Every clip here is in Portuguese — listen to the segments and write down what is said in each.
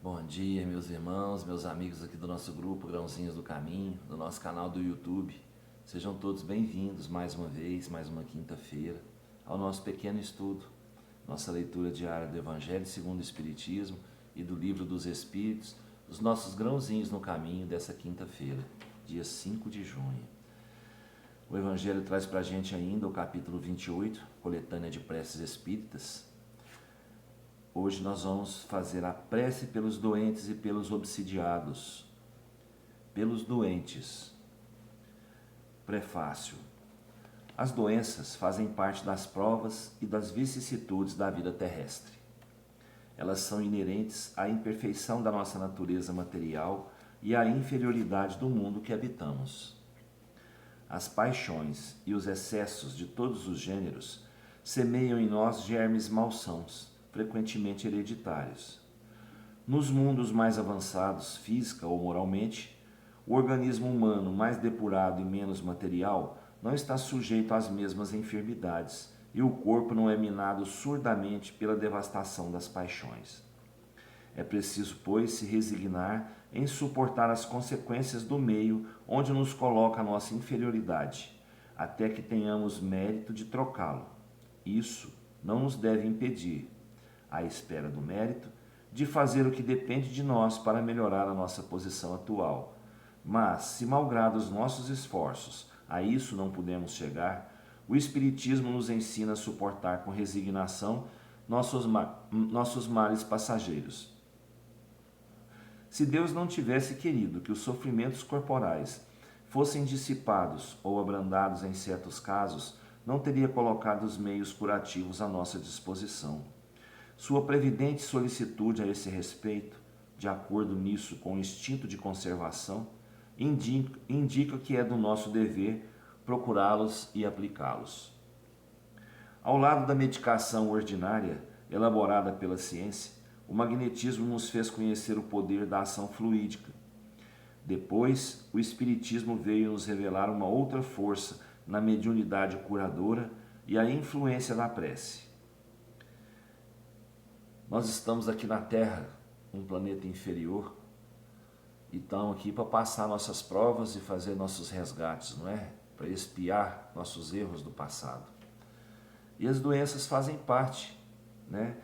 Bom dia, meus irmãos, meus amigos aqui do nosso grupo Grãozinhos do Caminho, do nosso canal do YouTube. Sejam todos bem-vindos mais uma vez, mais uma quinta-feira, ao nosso pequeno estudo, nossa leitura diária do Evangelho segundo o Espiritismo e do Livro dos Espíritos, os nossos grãozinhos no caminho dessa quinta-feira, dia 5 de junho. O Evangelho traz para a gente ainda o capítulo 28, coletânea de preces espíritas. Hoje nós vamos fazer a prece pelos doentes e pelos obsidiados. Pelos doentes. Prefácio. As doenças fazem parte das provas e das vicissitudes da vida terrestre. Elas são inerentes à imperfeição da nossa natureza material e à inferioridade do mundo que habitamos. As paixões e os excessos de todos os gêneros semeiam em nós germes malsãos, frequentemente hereditários. Nos mundos mais avançados, física ou moralmente, o organismo humano mais depurado e menos material não está sujeito às mesmas enfermidades e o corpo não é minado surdamente pela devastação das paixões. É preciso, pois, se resignar em suportar as consequências do meio onde nos coloca a nossa inferioridade, até que tenhamos mérito de trocá-lo. Isso não nos deve impedir, à espera do mérito, de fazer o que depende de nós para melhorar a nossa posição atual. Mas, se malgrado os nossos esforços a isso não pudermos chegar, o Espiritismo nos ensina a suportar com resignação nossos males passageiros. Se Deus não tivesse querido que os sofrimentos corporais fossem dissipados ou abrandados em certos casos, não teria colocado os meios curativos à nossa disposição. Sua previdente solicitude a esse respeito, de acordo nisso com o instinto de conservação, indica que é do nosso dever procurá-los e aplicá-los. Ao lado da medicação ordinária, elaborada pela ciência, o magnetismo nos fez conhecer o poder da ação fluídica. Depois, o Espiritismo veio nos revelar uma outra força na mediunidade curadora e a influência da prece. Nós estamos aqui na Terra, um planeta inferior, e estamos aqui para passar nossas provas e fazer nossos resgates, não é? Para expiar nossos erros do passado. E as doenças fazem parte, né,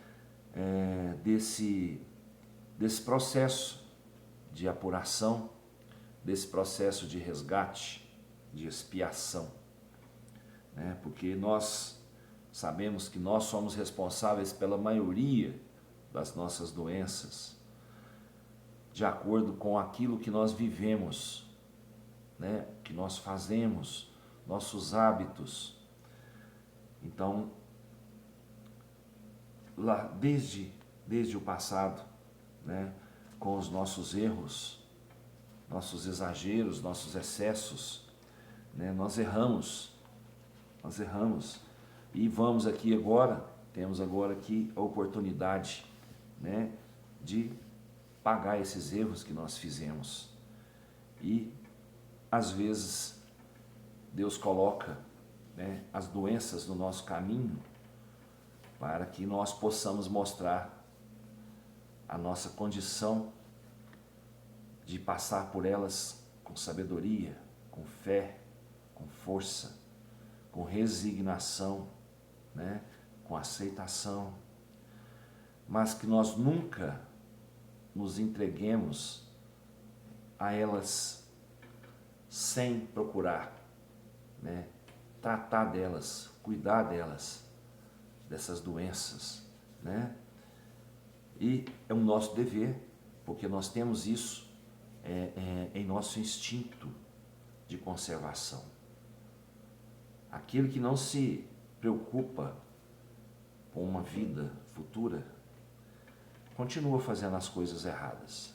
desse processo de apuração, desse processo de resgate, de expiação, né? Porque nós sabemos que nós somos responsáveis pela maioria das nossas doenças, de acordo com aquilo que nós vivemos, né? Que nós fazemos, nossos hábitos. Então, lá desde o passado, né? Com os nossos erros, nossos exageros, nossos excessos, né? Nós erramos, e vamos aqui agora, temos agora aqui a oportunidade, né, de pagar esses erros que nós fizemos. E às vezes Deus coloca, né, as doenças no nosso caminho para que nós possamos mostrar a nossa condição de passar por elas com sabedoria, com fé, com força, com resignação, né, com aceitação, mas que nós nunca nos entreguemos a elas sem procurar, né, tratar delas, cuidar delas, dessas doenças, né? E é um nosso dever, porque nós temos isso em nosso instinto de conservação. Aquele que não se preocupa com uma vida futura continua fazendo as coisas erradas,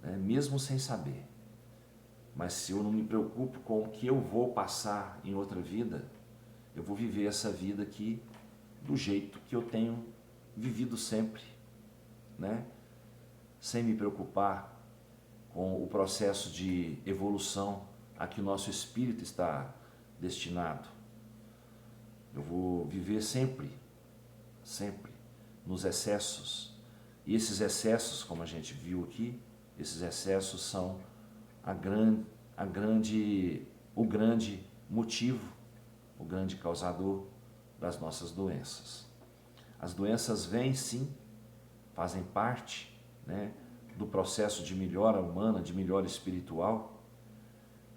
né? Mesmo sem saber. Mas se eu não me preocupo com o que eu vou passar em outra vida, eu vou viver essa vida aqui do jeito que eu tenho vivido sempre, né? Sem me preocupar com o processo de evolução a que o nosso espírito está destinado. Eu vou viver sempre nos excessos E esses excessos, como a gente viu aqui, esses excessos são o grande motivo, o grande causador das nossas doenças. As doenças vêm sim, fazem parte, né, do processo de melhora humana, de melhora espiritual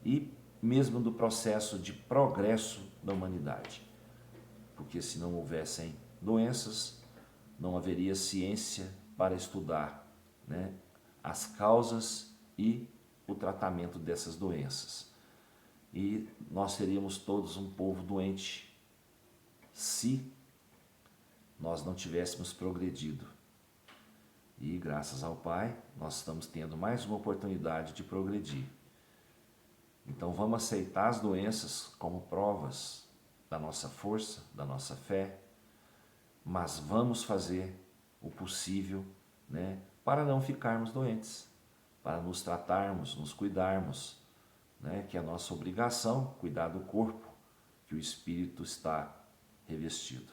e mesmo do processo de progresso da humanidade. Porque se não houvessem doenças, não haveria ciência para estudar, né, as causas e o tratamento dessas doenças. E nós seríamos todos um povo doente se nós não tivéssemos progredido. E graças ao Pai, nós estamos tendo mais uma oportunidade de progredir. Então vamos aceitar as doenças como provas da nossa força, da nossa fé, mas vamos fazer o possível, né, para não ficarmos doentes, para nos tratarmos, nos cuidarmos, né, que é a nossa obrigação cuidar do corpo que o espírito está revestido.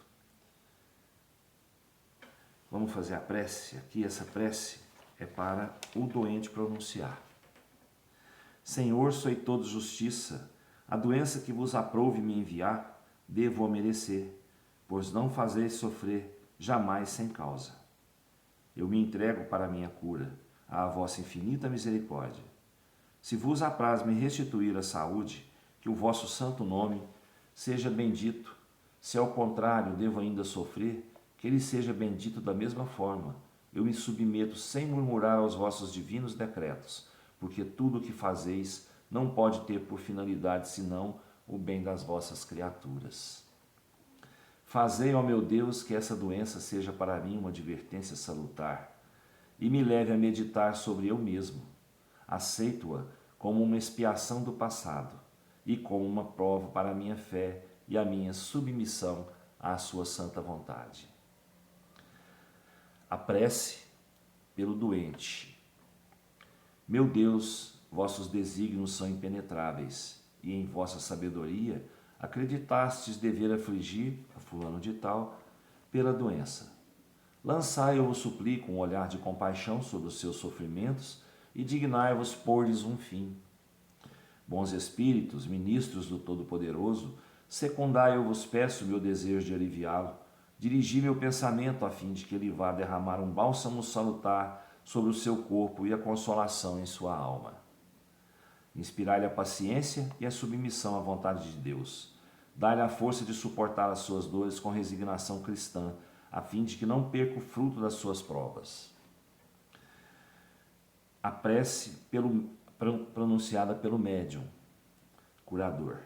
Vamos fazer a prece aqui. Essa prece é para o doente pronunciar. Senhor, sois todo justiça, a doença que vos aprouve me enviar, devo-a merecer, pois não fazeis sofrer jamais sem causa. Eu me entrego para a minha cura, à vossa infinita misericórdia. Se vos apraz me restituir a saúde, que o vosso santo nome seja bendito. Se ao contrário devo ainda sofrer, que ele seja bendito da mesma forma. Eu me submeto sem murmurar aos vossos divinos decretos, porque tudo o que fazeis não pode ter por finalidade senão o bem das vossas criaturas. Fazei, ó meu Deus, que essa doença seja para mim uma advertência salutar e me leve a meditar sobre eu mesmo. Aceito-a como uma expiação do passado e como uma prova para a minha fé e a minha submissão à sua santa vontade. A prece pelo doente. Meu Deus, vossos desígnios são impenetráveis, e em vossa sabedoria acreditastes dever afligir a fulano de tal pela doença. Lançai, eu vos suplico, um olhar de compaixão sobre os seus sofrimentos e dignai-vos pôr-lhes um fim. Bons espíritos, ministros do Todo-Poderoso, secundai, eu vos peço, meu desejo de aliviá-lo. Dirigi meu pensamento a fim de que ele vá derramar um bálsamo salutar sobre o seu corpo e a consolação em sua alma. Inspirai-lhe a paciência e a submissão à vontade de Deus. Dai-lhe a força de suportar as suas dores com resignação cristã, a fim de que não perca o fruto das suas provas. A prece pronunciada pelo médium, curador.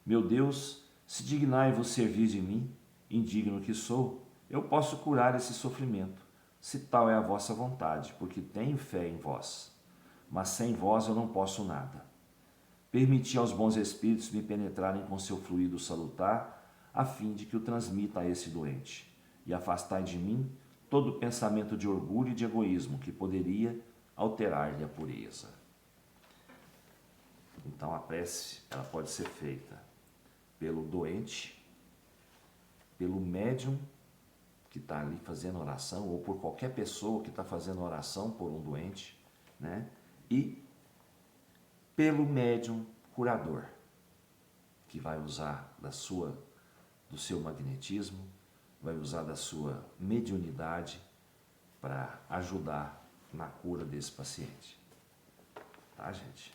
Meu Deus, se dignai-vos servir de mim, indigno que sou, eu posso curar esse sofrimento, se tal é a vossa vontade, porque tenho fé em vós. Mas sem vós eu não posso nada. Permiti aos bons espíritos me penetrarem com seu fluido salutar, a fim de que o transmita a esse doente, e afastai de mim todo pensamento de orgulho e de egoísmo que poderia alterar-lhe a pureza. Então a prece ela pode ser feita pelo doente, pelo médium que está ali fazendo oração, ou por qualquer pessoa que está fazendo oração por um doente, né? E pelo médium curador, que vai usar do seu magnetismo, vai usar da sua mediunidade para ajudar na cura desse paciente. Tá, gente?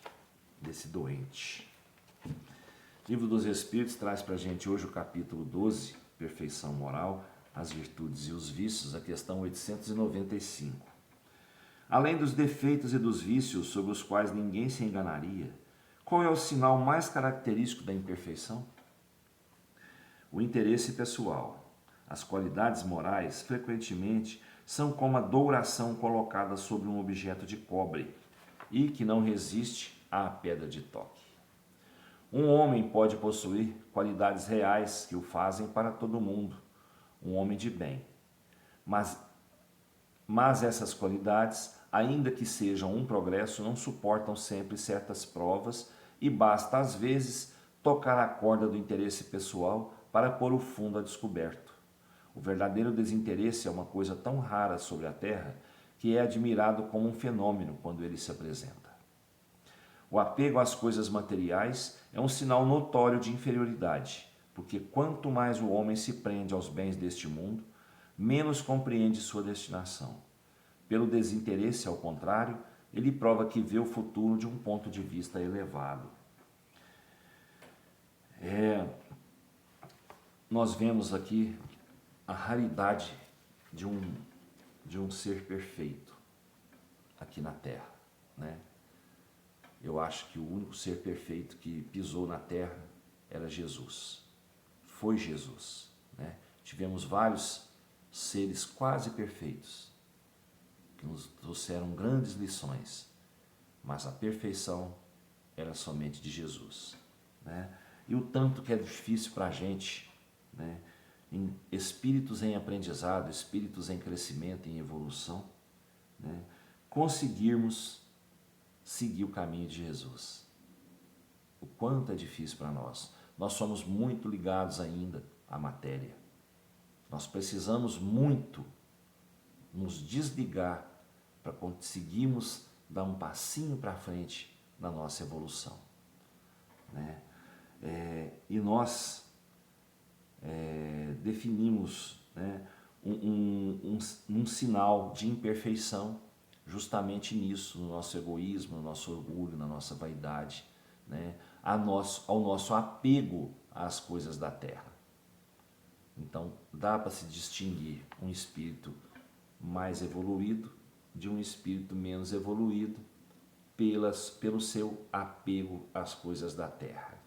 Desse doente. O Livro dos Espíritos traz para a gente hoje o capítulo 12, Perfeição Moral, as Virtudes e os Vícios, a questão 895. Além dos defeitos e dos vícios sobre os quais ninguém se enganaria, qual é o sinal mais característico da imperfeição? O interesse pessoal. As qualidades morais, frequentemente, são como a douração colocada sobre um objeto de cobre e que não resiste à pedra de toque. Um homem pode possuir qualidades reais que o fazem para todo mundo, um homem de bem. Mas essas qualidades, ainda que sejam um progresso, não suportam sempre certas provas e basta, às vezes, tocar a corda do interesse pessoal para pôr o fundo a descoberto. O verdadeiro desinteresse é uma coisa tão rara sobre a Terra que é admirado como um fenômeno quando ele se apresenta. O apego às coisas materiais é um sinal notório de inferioridade, porque quanto mais o homem se prende aos bens deste mundo, menos compreende sua destinação. Pelo desinteresse, ao contrário, ele prova que vê o futuro de um ponto de vista elevado. Nós vemos aqui a raridade de um ser perfeito aqui na Terra, né? Eu acho que o único ser perfeito que pisou na Terra era Jesus. Foi Jesus, né? Tivemos vários seres quase perfeitos que nos trouxeram grandes lições, mas a perfeição era somente de Jesus, né? E o tanto que é difícil para a gente, né, espíritos em aprendizado, espíritos em crescimento, em evolução, né, conseguirmos seguir o caminho de Jesus. O quanto é difícil para nós. Nós somos muito ligados ainda à matéria. Nós precisamos muito nos desligar para conseguirmos dar um passinho para frente na nossa evolução, né? E nós definimos, né, um sinal de imperfeição justamente nisso, no nosso egoísmo, no nosso orgulho, na nossa vaidade, né, ao nosso apego às coisas da terra. Então, dá para se distinguir um espírito mais evoluído de um espírito menos evoluído pelo seu apego às coisas da terra,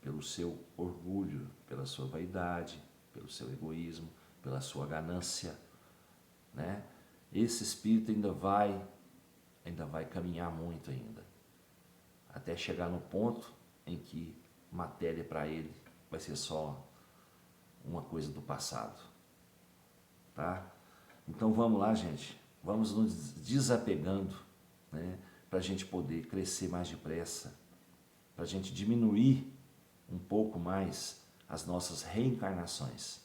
pelo seu orgulho, pela sua vaidade, pelo seu egoísmo, pela sua ganância, né? Esse espírito ainda vai caminhar muito ainda, até chegar no ponto em que matéria para ele vai ser só uma coisa do passado, tá? Então vamos lá, gente, vamos nos desapegando, né, para a gente poder crescer mais depressa, para a gente diminuir um pouco mais as nossas reencarnações,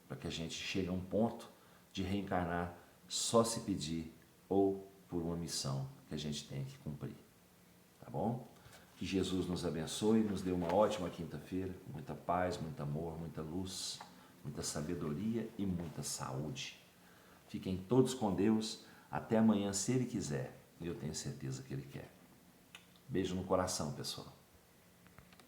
para que a gente chegue a um ponto de reencarnar só se pedir ou por uma missão que a gente tem que cumprir, tá bom? Que Jesus nos abençoe, nos dê uma ótima quinta-feira, muita paz, muito amor, muita luz, muita sabedoria e muita saúde. Fiquem todos com Deus, até amanhã se Ele quiser, e eu tenho certeza que Ele quer. Beijo no coração, pessoal.